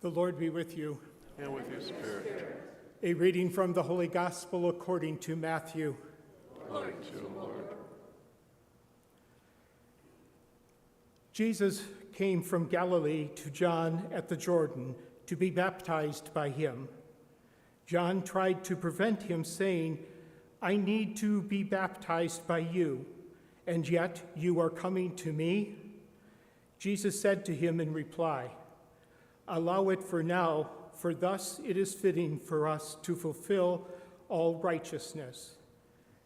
The Lord be with you. And with your spirit. A reading from the Holy Gospel according to Matthew. Glory to you, Lord. Jesus came from Galilee to John at the Jordan to be baptized by him. John tried to prevent him, saying, "I need to be baptized by you, and yet you are coming to me?" Jesus said to him in reply, "Allow it for now, for thus it is fitting for us to fulfill all righteousness."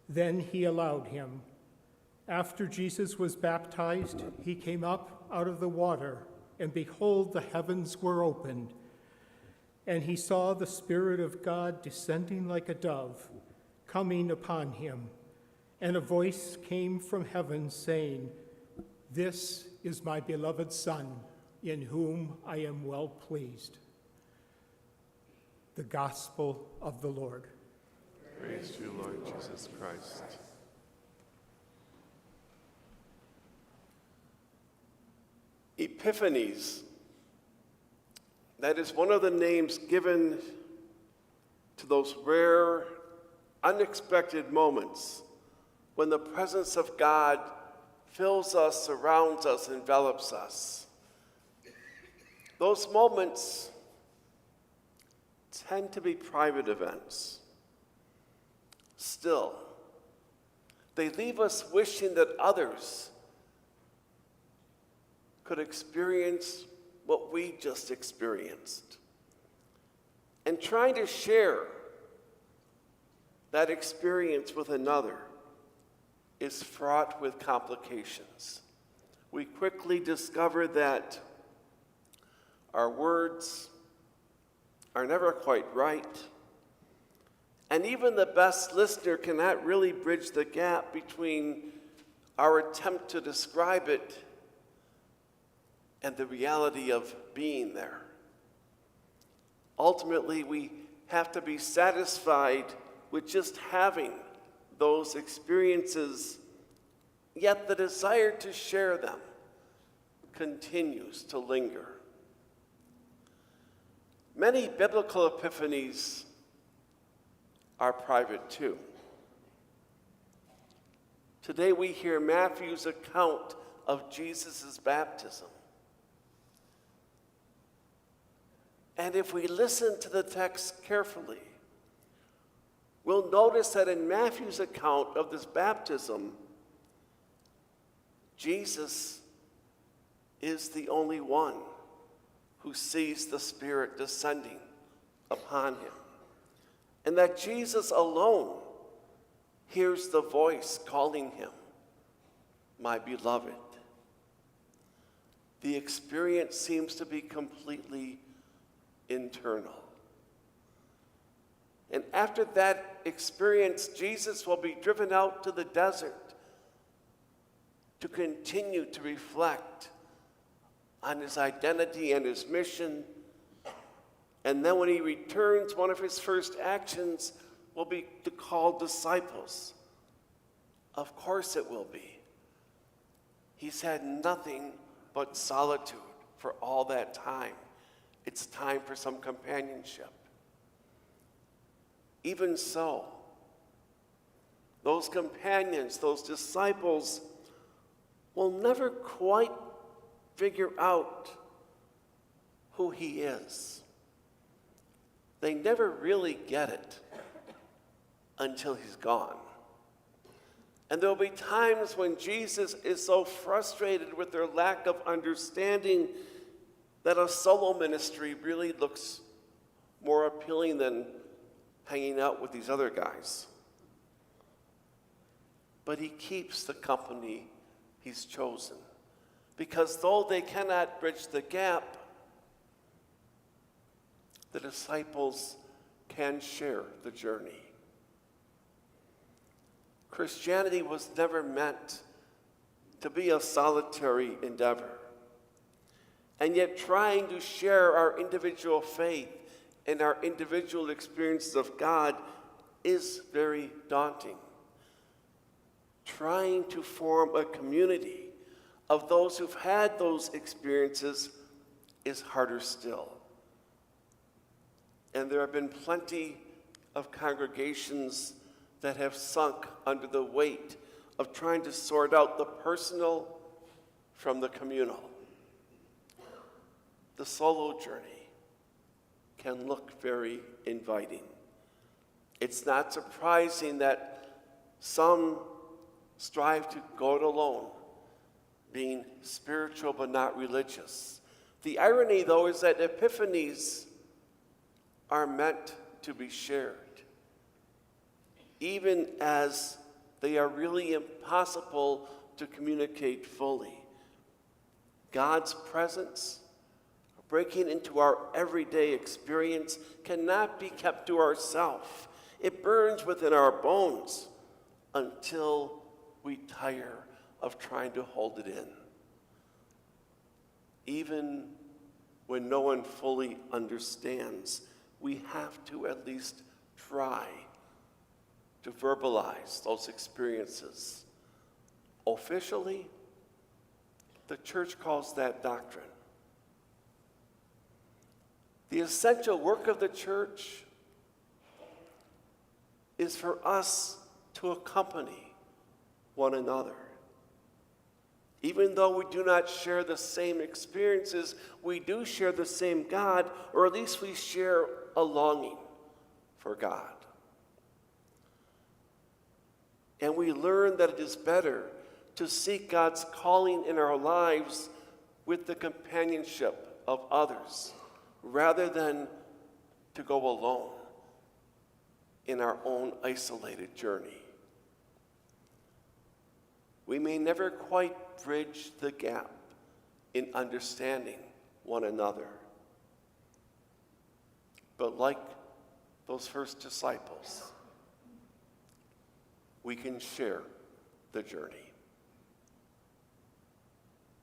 Then he allowed him. After Jesus was baptized, he came up out of the water, and behold, the heavens were opened, and he saw the Spirit of God descending like a dove, coming upon him. And a voice came from heaven saying, "This is my beloved Son, in whom I am well pleased." The Gospel of the Lord. Praise to you, Lord Jesus Christ. Epiphanies. That is one of the names given to those rare, unexpected moments when the presence of God fills us, surrounds us, envelops us. Those moments tend to be private events. Still, they leave us wishing that others could experience what we just experienced. And trying to share that experience with another is fraught with complications. We quickly discover that our words are never quite right, and even the best listener cannot really bridge the gap between our attempt to describe it and the reality of being there. Ultimately, we have to be satisfied with just having those experiences, yet the desire to share them continues to linger. Many biblical epiphanies are private too. Today we hear Matthew's account of Jesus' baptism. And if we listen to the text carefully, we'll notice that in Matthew's account of this baptism, Jesus is the only one who sees the Spirit descending upon him. And that Jesus alone hears the voice calling him, "My beloved." The experience seems to be completely internal. And after that experience, Jesus will be driven out to the desert to continue to reflect on his identity and his mission. And then when he returns, one of his first actions will be to call disciples. Of course it will be. He's had nothing but solitude for all that time. It's time for some companionship. Even so, those companions, those disciples, will never quite figure out who he is. They never really get it until he's gone. And there'll be times when Jesus is so frustrated with their lack of understanding that a solo ministry really looks more appealing than hanging out with these other guys. But he keeps the company he's chosen. Because though they cannot bridge the gap, the disciples can share the journey. Christianity was never meant to be a solitary endeavor. And yet trying to share our individual faith and our individual experiences of God is very daunting. Trying to form a community of those who've had those experiences is harder still. And there have been plenty of congregations that have sunk under the weight of trying to sort out the personal from the communal. The solo journey can look very inviting. It's not surprising that some strive to go it alone, being spiritual but not religious. The irony, though, is that epiphanies are meant to be shared, even as they are really impossible to communicate fully. God's presence, breaking into our everyday experience, cannot be kept to ourselves. It burns within our bones until we tire of trying to hold it in. Even when no one fully understands, we have to at least try to verbalize those experiences. Officially, the church calls that doctrine. The essential work of the church is for us to accompany one another. Even though we do not share the same experiences, we do share the same God, or at least we share a longing for God. And we learn that it is better to seek God's calling in our lives with the companionship of others, rather than to go alone in our own isolated journey. We may never quite bridge the gap in understanding one another. But like those first disciples, we can share the journey.